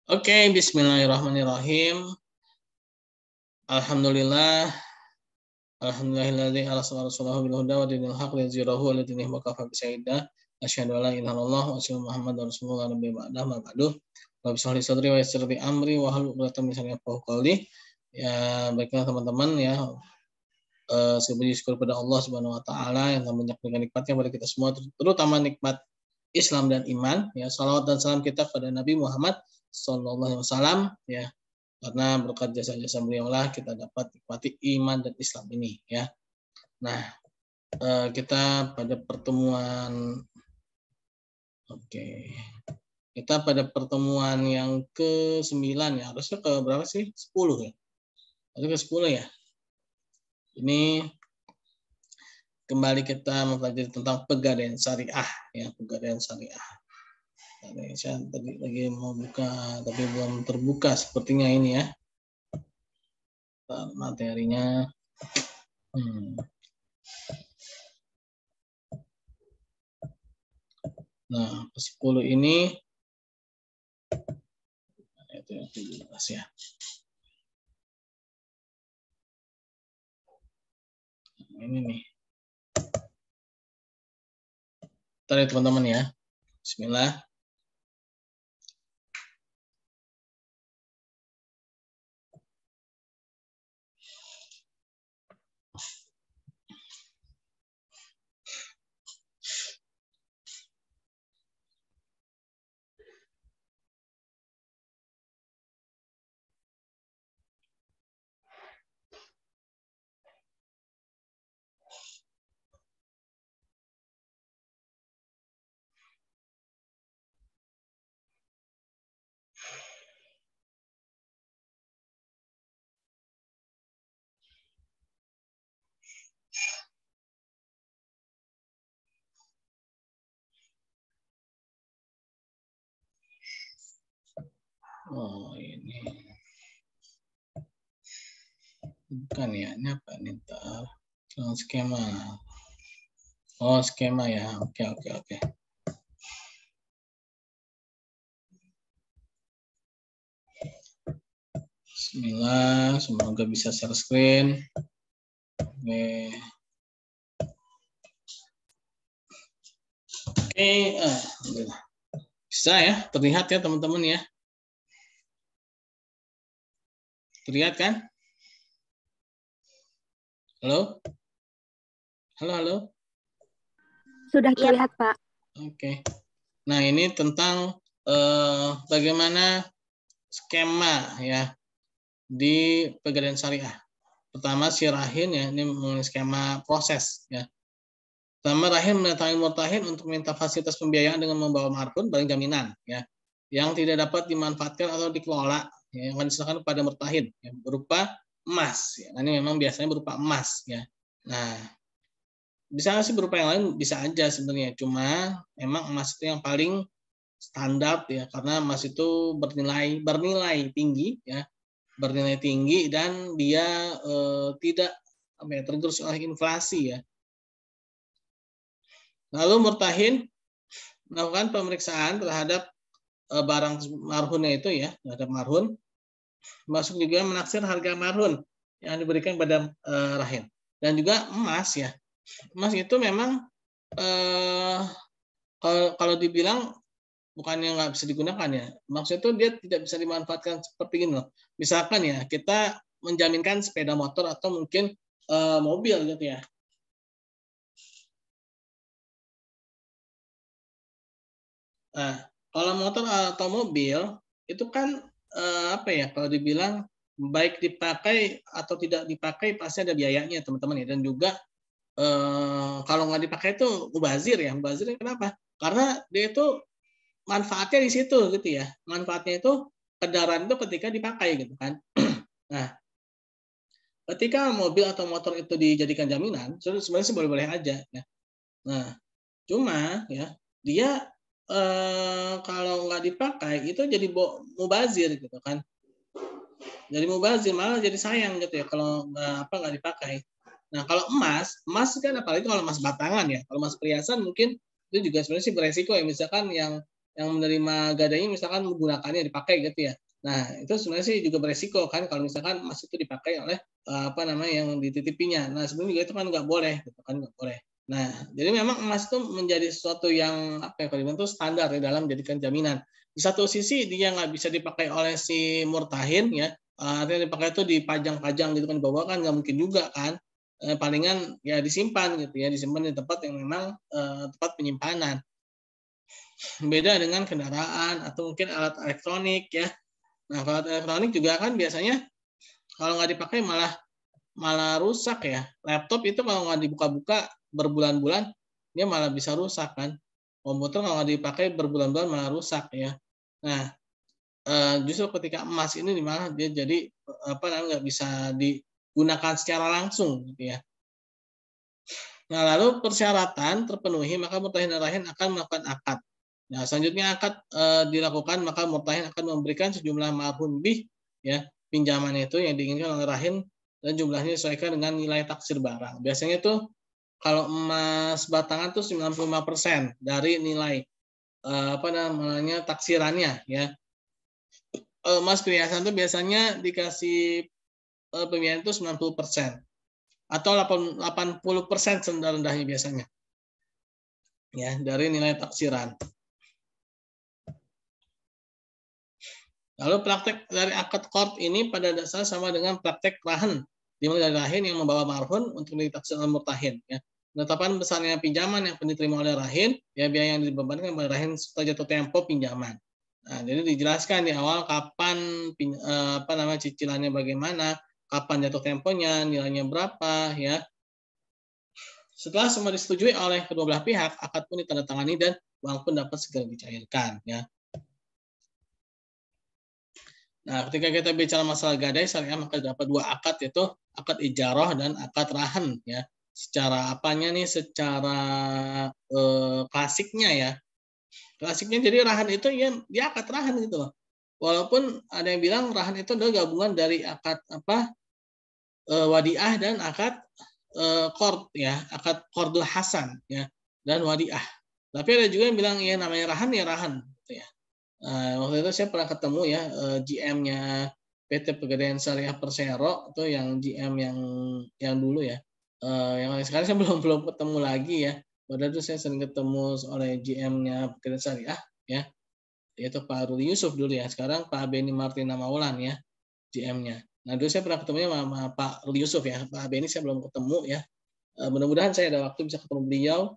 Oke, bismillahirrahmanirrahim. Alhamdulillah. Alhamdulillahilladzi arsala rasulahu bil huda wa dinil haqq liyuzhirahu 'ala dinihi wa kafa bisyahida. Asyhadu an la ilaha illallah wa asyhadu Muhammadar rasulullah nabiyyi ba'dah ma ba'du. Rabbi shrah li sadri wa yassir li amri wa hlul 'uqdatam min lisani yafqahu qawli. Ya, baiklah teman-teman ya. Saya bersyukur pada Allah Subhanahu wa taala yang telah banyak memberikan nikmatnya kepada kita semua, terutama nikmat Islam dan iman. Ya, salawat dan salam kita kepada Nabi Muhammad sallallahu alaihi wasallam ya. Karena berkat jasa-jasa beliau lah kita dapat nikmati iman dan Islam ini ya. Nah, kita pada pertemuan kita pada pertemuan yang ke-9 ya. Harusnya ke berapa sih? 10 ya. Harusnya ke-10 ya. Ini kembali kita mempelajari tentang pegadaian syariah ya, pegadaian syariah. Saya tadi lagi mau buka tapi belum terbuka sepertinya ini ya materinya. Nah, ke-10 ini itu yang 17 ya. Ini nih. Bentar ya teman-teman ya. Bismillah. Oh, ini. Bukan ya, ini apa nih? Skema. Oh, skema ya. Oke. Bismillah, semoga bisa share screen. Oke. Alhamdulillah. Bisa ya, terlihat ya teman-teman ya. Terlihat kan? Halo? Halo? Sudah terlihat, Pak. Oke. Nah, ini tentang bagaimana skema ya di pegadaian syariah. Pertama si Rahin ya, ini mengenai skema proses ya. Pertama, Rahin mendatangi murtahin untuk minta fasilitas pembiayaan dengan membawa marhun barang jaminan ya, yang tidak dapat dimanfaatkan atau dikelola ya, yang akan diserahkan kepada murtahin ya, berupa emas ya. Nah, ini memang biasanya berupa emas ya. Nah, bisa nggak sih berupa yang lain? Bisa aja sebenarnya, cuma memang emas itu yang paling standar ya, karena emas itu bernilai tinggi ya, bernilai tinggi dan dia tidak tergerus oleh inflasi ya. Lalu murtahin melakukan pemeriksaan terhadap barang marhunnya itu ya, terhadap marhun, masuk juga menaksir harga marhun yang diberikan pada Rahin. Dan juga emas ya, emas itu memang kalau dibilang bukannya nggak bisa digunakan ya, maksudnya itu dia tidak bisa dimanfaatkan seperti ini loh. Misalkan ya kita menjaminkan sepeda motor atau mungkin mobil gitu ya. Nah, kalau motor atau mobil itu kan kalau dibilang baik dipakai atau tidak dipakai pasti ada biayanya teman-teman ya, dan juga kalau nggak dipakai itu mubazir ya. Mubazir kenapa? Karena dia itu manfaatnya di situ gitu ya. Manfaatnya itu kendaraan itu ketika dipakai gitu kan. Nah, ketika mobil atau motor itu dijadikan jaminan, sebenarnya sih boleh-boleh aja ya. Nah, cuma ya dia kalau nggak dipakai itu jadi mubazir gitu kan. Jadi mubazir, malah jadi sayang gitu ya kalau nggak dipakai. Nah, kalau emas kan apalagi kalau emas batangan ya. Kalau emas perhiasan mungkin itu juga sebenarnya sih beresiko ya, misalkan yang yang menerima gadainya misalkan menggunakannya dipakai gitu ya. Nah, itu sebenarnya sih juga beresiko kan kalau misalkan emas itu dipakai oleh yang dititipinya. Nah, sebenarnya juga itu kan nggak boleh, gitu kan nggak boleh. Nah, jadi memang emas itu menjadi sesuatu yang kalau dibilang itu standar ya dalam menjadikan jaminan. Di satu sisi dia nggak bisa dipakai oleh si murtahin ya, artinya dipakai itu dipajang-pajang gitu kan di bawah kan nggak mungkin juga kan. Palingan ya disimpan gitu ya, disimpan di tempat yang memang tempat penyimpanan. Beda dengan kendaraan atau mungkin alat elektronik ya. Nah, kalau alat elektronik juga kan biasanya kalau nggak dipakai malah malah rusak ya. Laptop itu kalau nggak dibuka-buka berbulan-bulan dia malah bisa rusak kan. Komputer kalau nggak dipakai berbulan-bulan malah rusak ya. Nah, justru ketika emas ini di mana dia jadi nggak bisa digunakan secara langsung gitu ya. Nah, lalu persyaratan terpenuhi maka murtahin dan rahin akan melakukan akad. Nah, selanjutnya akad dilakukan maka murtahin akan memberikan sejumlah marhun bih ya pinjaman itu yang diinginkan oleh rahin dan jumlahnya disesuaikan dengan nilai taksir barang. Biasanya itu kalau emas batangan tuh 95% dari nilai taksirannya ya. Emas perhiasan itu biasanya dikasih pembiayaan itu 90%. Atau 80% serendah-rendahnya biasanya ya dari nilai taksiran. Lalu praktek dari akad qard ini pada dasar sama dengan praktek rahan, di mana dari rahin yang membawa marhun untuk ditaksir murtahin ya. Penetapan besarnya pinjaman yang diterima oleh rahin, ya biaya yang dibebankan oleh rahin serta jatuh tempo pinjaman. Nah, jadi dijelaskan di awal kapan cicilannya bagaimana, kapan jatuh temponya, nilainya berapa ya. Setelah semua disetujui oleh kedua belah pihak, akad pun ditandatangani dan uang pun dapat segera dicairkan. Ya. Nah, ketika kita bicara masalah gadai syariah maka dapat dua akad yaitu akad ijarah dan akad rahan. Ya. Secara apanya nih? Secara klasiknya ya. Klasiknya jadi rahan itu ya dia akad rahan gitu loh. Walaupun ada yang bilang rahan itu adalah gabungan dari akad wadiah dan akad qard ya, akad qardul hasan ya dan wadiah. Tapi ada juga yang bilang ya namanya rahan ya rahan gitu ya. Waktu itu saya pernah ketemu ya GM-nya PT Pegadaian Syariah Persero itu yang GM yang dulu ya. Yang sekarang saya belum ketemu lagi ya. Padahal itu saya sering ketemu oleh GM-nya Pegadaian Syariah ya. Yaitu Pak Rudi Yusuf dulu ya. Sekarang Pak Beni Martina Maulan ya GM-nya. Nah, dulu saya pernah ketemu sama Pak Rudi Yusuf ya. Pak Beni saya belum ketemu ya. Mudah-mudahan saya ada waktu bisa ketemu beliau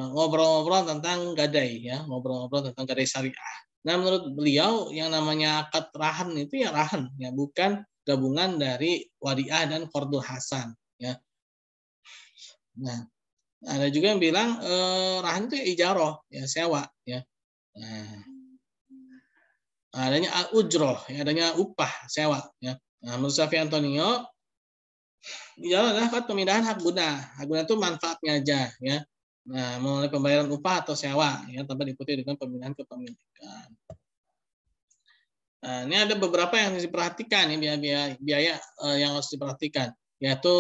ngobrol-ngobrol tentang gadai ya, ngobrol-ngobrol tentang gadai syariah. Nah, menurut beliau yang namanya akad rahan itu ya rahan ya, bukan gabungan dari wadiah dan qardul hasan ya. Nah, ada juga yang bilang rahan itu ya ijarah ya, sewa ya. Nah, adanya ujroh ya, adanya upah sewa ya. Nah, menurut Syafi Antonio ijarah adalah akad pemindahan hak guna. Hak guna itu manfaatnya aja ya. Nah, melalui pembayaran upah atau sewa ya tanpa diikuti dengan pemindahan kepemilikan. Nah, ini ada beberapa yang harus diperhatikan ya biaya yang harus diperhatikan yaitu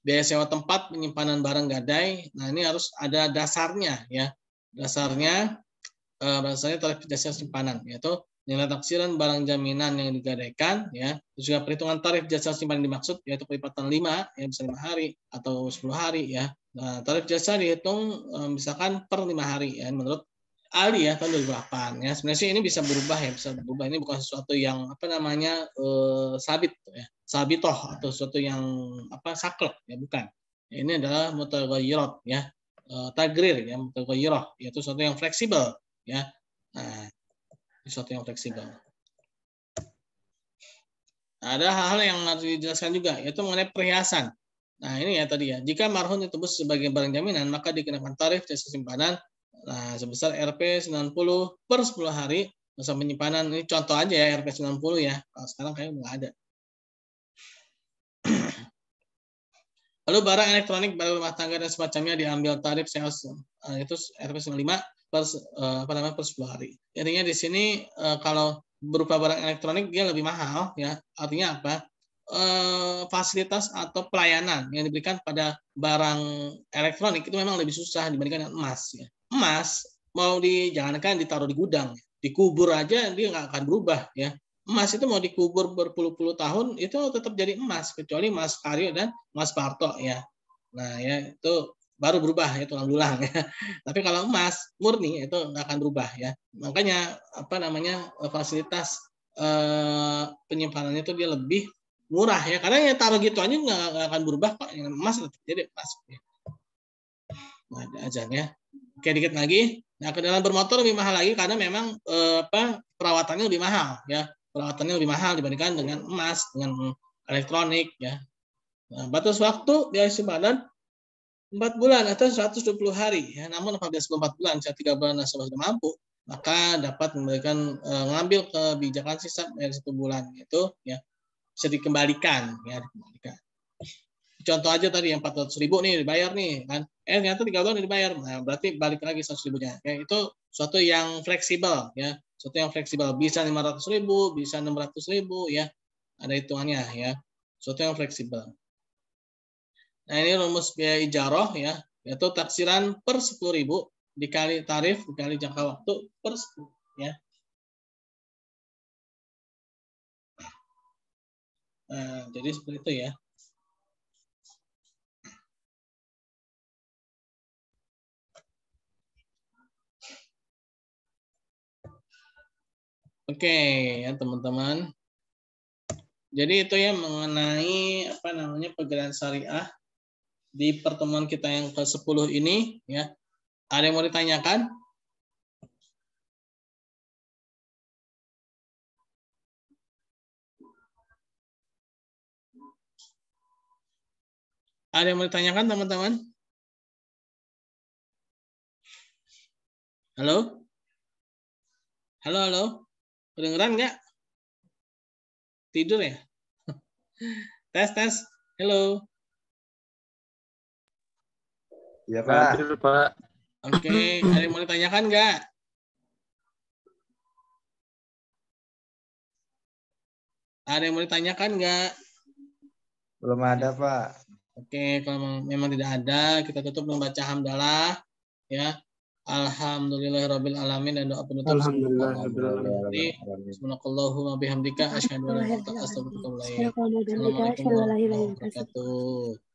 biaya sewa tempat penyimpanan barang gadai. Nah, ini harus ada dasarnya ya. Dasarnya tarif jasa simpanan yaitu nilai taksiran barang jaminan yang digadaikan ya. Terus juga perhitungan tarif jasa simpanan dimaksud yaitu pelipatan 5 ya bisa 5 hari atau 10 hari ya. Nah, tarif jasa dihitung misalkan per 5 hari ya menurut Ali ya tahun 2008 ya. Sebenarnya sih ini bisa berubah ya, bisa berubah. Ini bukan sesuatu yang sabit ya. Sabitoh atau sesuatu yang saklek ya, bukan. Ini adalah mutaghayyirat ya. Tagrir ya, mutaghayyirah yaitu sesuatu yang fleksibel ya. Nah, sesuatu yang fleksibel. Nah, ada hal-hal yang harus dijelaskan juga yaitu mengenai perhiasan. Nah, ini ya tadi ya. Jika marhun ditebus sebagai barang jaminan, maka dikenakan tarif jasa simpanan sebesar Rp 90 per 10 hari masa penyimpanan. Ini contoh aja ya Rp 90 ya. Kalau sekarang kayaknya nggak ada. Lalu barang elektronik, barang rumah tangga dan semacamnya diambil tarif sales itu Rp 95 per 10 hari. Jadinya di sini kalau berupa barang elektronik dia lebih mahal ya. Artinya apa? Fasilitas atau pelayanan yang diberikan pada barang elektronik itu memang lebih susah dibandingkan dengan emas ya. Emas mau jangankan ditaruh di gudang, dikubur aja dia nggak akan berubah ya. Emas itu mau dikubur berpuluh-puluh tahun itu tetap jadi emas, kecuali emas Karyo dan emas Parto ya. Nah ya itu baru berubah ya tulang belulang ya. Tapi kalau emas murni itu nggak akan berubah ya. Makanya fasilitas penyimpanannya itu dia lebih murah ya, karena ya taruh gitu aja nggak akan berubah kok. Emas tetap jadi emas. Nah, ada ajannya. Oke, dikit lagi. Nah, kendaraan bermotor lebih mahal lagi karena memang perawatannya lebih mahal ya. Perawatannya lebih mahal dibandingkan dengan emas, dengan elektronik ya. Nah, batas waktu biaya simpanan 4 bulan atau 120 hari ya. Namun apabila 4 bulan, 3 bulan nasabah sudah mampu, maka dapat memberikan mengambil kebijakan sisa dari 1 bulan itu ya bisa dikembalikan ya, dikembalikan. Contoh aja tadi yang 400.000 nih dibayar nih kan, ternyata 3 bulan dibayar, nah berarti balik lagi 100.000-nya. Ya, itu suatu yang fleksibel ya, suatu yang fleksibel, bisa 500.000, bisa 600.000 ya, ada hitungannya ya, suatu yang fleksibel. Nah ini rumus biaya ijaroh ya, yaitu taksiran per 10.000 dikali tarif dikali jangka waktu per 10 ya. Nah, jadi seperti itu ya. Oke ya teman-teman. Jadi itu ya mengenai pegangan syariah di pertemuan kita yang ke-10 ini ya. Ada yang mau ditanyakan? Ada yang mau ditanyakan teman-teman? Halo? Halo, halo? Kedengeran nggak? Tidur ya? Tes, tes. Halo. Iya, Pak. Hadir, Pak. Oke, ada yang mau ditanyakan nggak? Ada yang mau ditanyakan nggak? Belum ada, Pak. Oke, kalau memang tidak ada, kita tutup membaca hamdalah ya. Alhamdulillahirabbil alamin, dan doa penutup subhanakallahumma bihamdika asyhadu an la ilaha illa anta astaghfiruka wa atubu ilaik. Assalamualaikum warahmatullahi wabarakatuh.